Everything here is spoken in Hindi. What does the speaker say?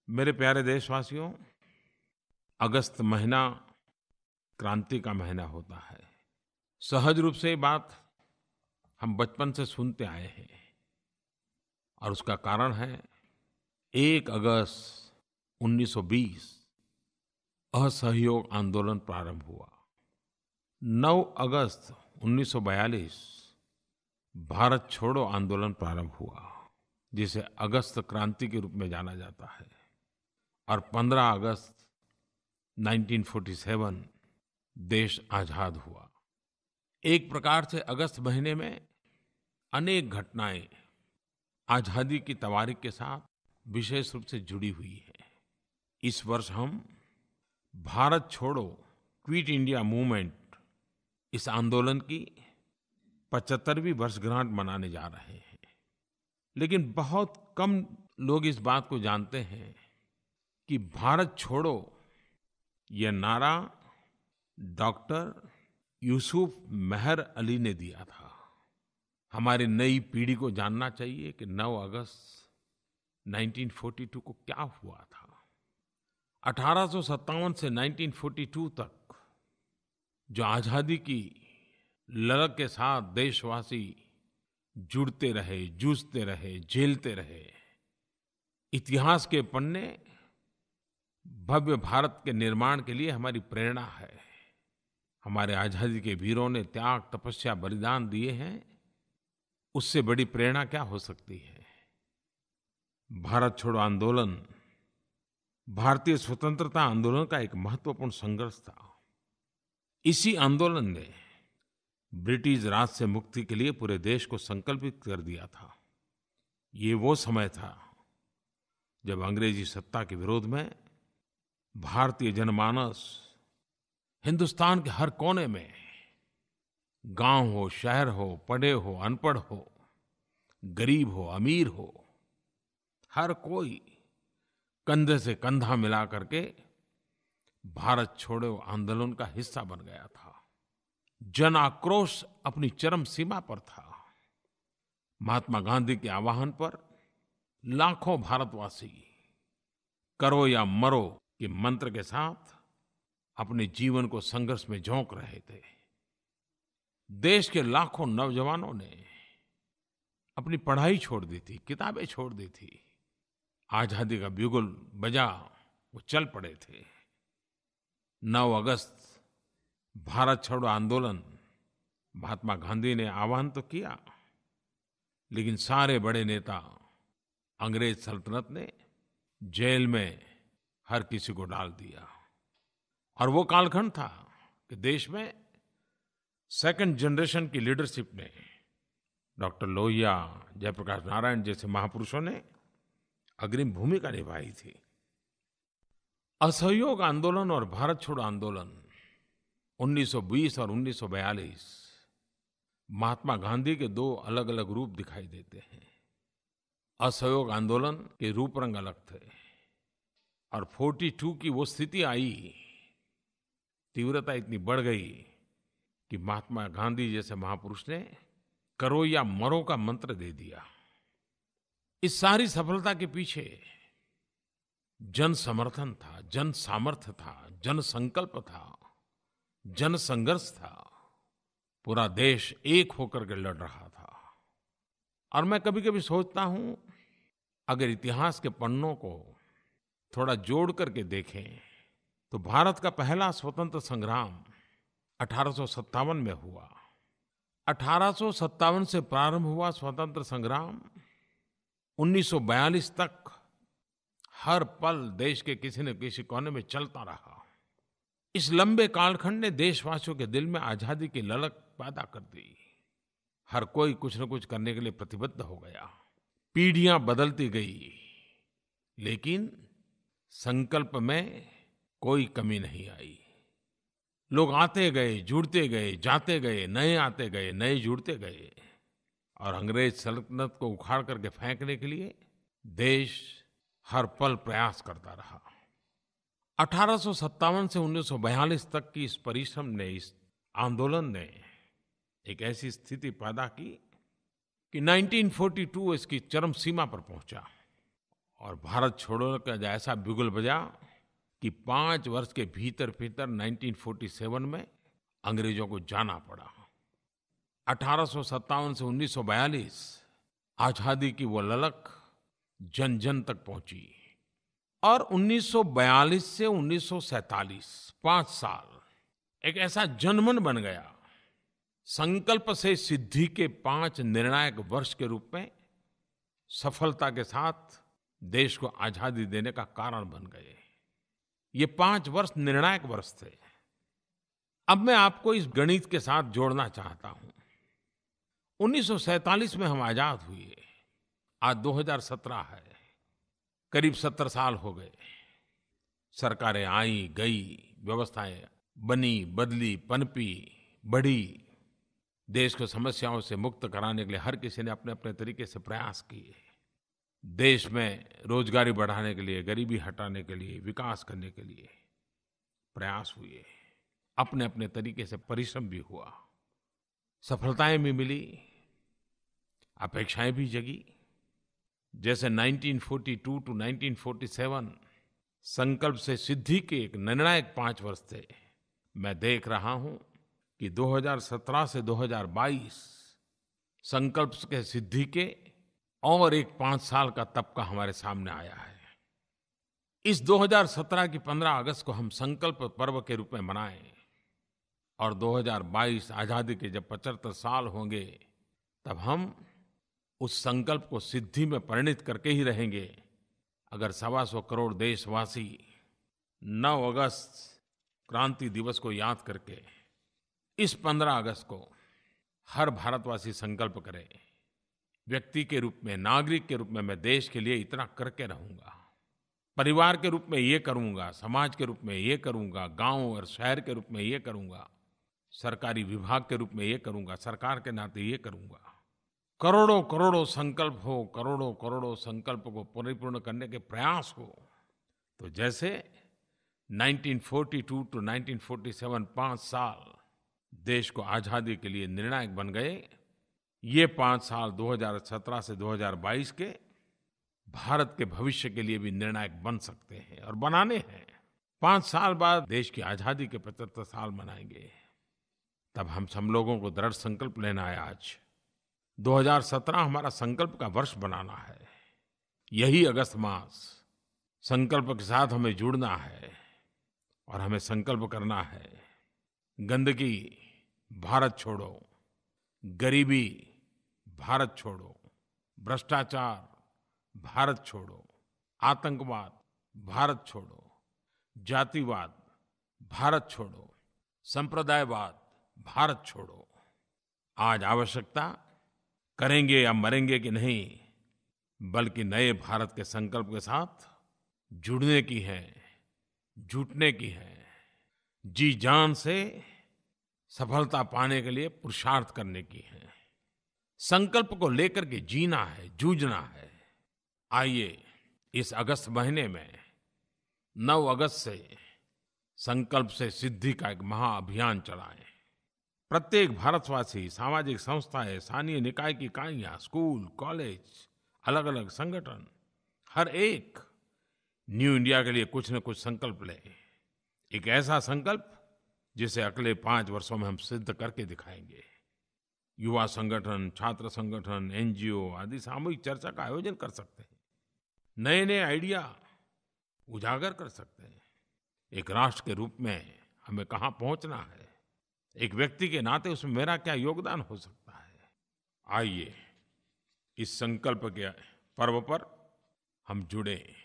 मेरे प्यारे देशवासियों, अगस्त महीना क्रांति का महीना होता है। सहज रूप से ये बात हम बचपन से सुनते आए हैं और उसका कारण है 1 अगस्त 1920 असहयोग आंदोलन प्रारंभ हुआ। 9 अगस्त 1942 भारत छोड़ो आंदोलन प्रारंभ हुआ, जिसे अगस्त क्रांति के रूप में जाना जाता है। और 15 अगस्त 1947 देश आज़ाद हुआ। एक प्रकार से अगस्त महीने में अनेक घटनाएं आज़ादी की तवारीख के साथ विशेष रूप से जुड़ी हुई हैं। इस वर्ष हम भारत छोड़ो क्विट इंडिया मूवमेंट, इस आंदोलन की 75वीं वर्षगांठ मनाने जा रहे हैं। लेकिन बहुत कम लोग इस बात को जानते हैं कि भारत छोड़ो ये नारा डॉक्टर यूसुफ मेहर अली ने दिया था। हमारी नई पीढ़ी को जानना चाहिए कि 9 अगस्त 1942 को क्या हुआ था। 1857 से 1942 तक जो आज़ादी की ललक के साथ देशवासी जुड़ते रहे, जूझते रहे, झेलते रहे, इतिहास के पन्ने भव्य भारत के निर्माण के लिए हमारी प्रेरणा है। हमारे आज़ादी के वीरों ने त्याग, तपस्या, बलिदान दिए हैं। उससे बड़ी प्रेरणा क्या हो सकती है। भारत छोड़ो आंदोलन भारतीय स्वतंत्रता आंदोलन का एक महत्वपूर्ण संघर्ष था। इसी आंदोलन ने ब्रिटिश राज से मुक्ति के लिए पूरे देश को संकल्पित कर दिया था। ये वो समय था जब अंग्रेजी सत्ता के विरोध में भारतीय जनमानस हिंदुस्तान के हर कोने में, गांव हो, शहर हो, पढ़े हो, अनपढ़ हो, गरीब हो, अमीर हो, हर कोई कंधे से कंधा मिला करके भारत छोड़ो आंदोलन का हिस्सा बन गया था। जन आक्रोश अपनी चरम सीमा पर था। महात्मा गांधी के आह्वान पर लाखों भारतवासी करो या मरो के मंत्र के साथ अपने जीवन को संघर्ष में झोंक रहे थे। देश के लाखों नौजवानों ने अपनी पढ़ाई छोड़ दी थी, किताबें छोड़ दी थी। आज़ादी का बिगुल बजा, वो चल पड़े थे। 9 अगस्त भारत छोड़ो आंदोलन महात्मा गांधी ने आह्वान तो किया, लेकिन सारे बड़े नेता अंग्रेज सल्तनत ने जेल में हर किसी को डाल दिया। और वो कालखंड था कि देश में सेकंड जनरेशन की लीडरशिप ने, डॉक्टर लोहिया, जयप्रकाश नारायण जैसे महापुरुषों ने अग्रिम भूमिका निभाई थी। असहयोग आंदोलन और भारत छोड़ो आंदोलन 1920 और 1942 महात्मा गांधी के 2 अलग-अलग रूप दिखाई देते हैं। असहयोग आंदोलन के रूप रंग अलग थे और 42 की वो स्थिति आई, तीव्रता इतनी बढ़ गई कि महात्मा गांधी जैसे महापुरुष ने करो या मरो का मंत्र दे दिया। इस सारी सफलता के पीछे जन समर्थन था, जन सामर्थ्य था, जन संकल्प था, जन संघर्ष था। पूरा देश एक होकर के लड़ रहा था। और मैं कभी-कभी सोचता हूं, अगर इतिहास के पन्नों को थोड़ा जोड़ करके देखें तो भारत का पहला स्वतंत्र संग्राम 1857 में हुआ। 1857 से प्रारंभ हुआ स्वतंत्र संग्राम 1942 तक हर पल देश के किसी न किसी कोने में चलता रहा। इस लंबे कालखंड ने देशवासियों के दिल में आज़ादी की ललक पैदा कर दी। हर कोई कुछ न कुछ करने के लिए प्रतिबद्ध हो गया। पीढ़ियां बदलती गई, लेकिन संकल्प में कोई कमी नहीं आई। लोग आते गए, जुड़ते गए, जाते गए, नए आते गए, नए जुड़ते गए। और अंग्रेज सल्तनत को उखाड़ करके फेंकने के लिए देश हर पल प्रयास करता रहा। 1857 से 1942 तक की इस परिश्रम ने, इस आंदोलन ने एक ऐसी स्थिति पैदा की कि 1942 इसकी चरम सीमा पर पहुंचा और भारत छोड़ो का ऐसा बिगुल बजा कि 5 वर्ष के भीतर-भीतर 1947 में अंग्रेजों को जाना पड़ा। 1857 से 1942 आज़ादी की वो ललक जन-जन तक पहुँची और 1942 से 1947 5 साल एक ऐसा जनमन बन गया। संकल्प से सिद्धि के 5 निर्णायक वर्ष के रूप में सफलता के साथ देश को आज़ादी देने का कारण बन गए। ये 5 वर्ष निर्णायक वर्ष थे। अब मैं आपको इस गणित के साथ जोड़ना चाहता हूं। 1947 में हम आज़ाद हुए, आज 2017 है, करीब 70 साल हो गए। सरकारें आई गई, व्यवस्थाएं बनी, बदली, पनपी, बढ़ी। देश को समस्याओं से मुक्त कराने के लिए हर किसी ने अपने-अपने तरीके से प्रयास किए। देश में रोजगारी बढ़ाने के लिए, गरीबी हटाने के लिए, विकास करने के लिए प्रयास हुए। अपने-अपने तरीके से परिश्रम भी हुआ, सफलताएं भी मिली, अपेक्षाएं भी जगी। जैसे 1942 टू 1947 संकल्प से सिद्धि के एक निर्णायक 5 वर्ष थे। मैं देख रहा हूं कि 2017 से 2022 संकल्प के सिद्धि के और एक 5 साल का तबका हमारे सामने आया है। इस 2017 की 15 अगस्त को हम संकल्प पर्व के रूप में मनाएं और 2022 आज़ादी के जब 75 साल होंगे तब हम उस संकल्प को सिद्धि में परिणत करके ही रहेंगे अगर 125 करोड़ देशवासी 9 अगस्त क्रांति दिवस को याद करके इस 15 अगस्त को हर भारतवासी संकल्प करे, व्यक्ति के रूप में, नागरिक के रूप में मैं देश के लिए इतना करके रहूँगा, परिवार के रूप में ये करूँगा, समाज के रूप में ये करूँगा, गाँव और शहर के रूप में ये करूँगा, सरकारी विभाग के रूप में ये करूँगा, सरकार के नाते ये करूँगा। करोड़ों करोड़ों संकल्प हो, करोड़ों करोड़ों संकल्प को परिपूर्ण करने के प्रयास हो। तो जैसे 1942 टू 1947 5 साल देश को आज़ादी के लिए निर्णायक बन गए, ये 5 साल 2017 से 2022 के भारत के भविष्य के लिए भी निर्णायक बन सकते हैं और बनाने हैं। 5 साल बाद देश की आज़ादी के 75 साल मनाएंगे। तब हम लोगों को दृढ़ संकल्प लेना है। आज 2017 हमारा संकल्प का वर्ष बनाना है। यही अगस्त मास संकल्प के साथ हमें जुड़ना है और हमें संकल्प करना है, गंदगी भारत छोड़ो, गरीबी भारत छोड़ो, भ्रष्टाचार भारत छोड़ो, आतंकवाद भारत छोड़ो, जातिवाद भारत छोड़ो, संप्रदायवाद भारत छोड़ो। आज आवश्यकता करेंगे या मरेंगे कि नहीं, बल्कि नए भारत के संकल्प के साथ जुड़ने की है, जुटने की है, जी जान से सफलता पाने के लिए पुरुषार्थ करने की है, संकल्प को लेकर के जीना है, जूझना है। आइए इस अगस्त महीने में 9 अगस्त से संकल्प से सिद्धि का एक महाअभियान चलाएं। प्रत्येक भारतवासी, सामाजिक संस्थाएं, स्थानीय निकाय की इकाइयां, स्कूल, कॉलेज, अलग-अलग संगठन, हर एक न्यू इंडिया के लिए कुछ न कुछ संकल्प ले। एक ऐसा संकल्प जिसे अगले 5 वर्षों में हम सिद्ध करके दिखाएंगे। युवा संगठन, छात्र संगठन, एनजीओ आदि सामूहिक चर्चा का आयोजन कर सकते हैं, नए-नए आइडिया उजागर कर सकते हैं। एक राष्ट्र के रूप में हमें कहाँ पहुंचना है, एक व्यक्ति के नाते उसमें मेरा क्या योगदान हो सकता है। आइए इस संकल्प के पर्व पर हम जुड़ें।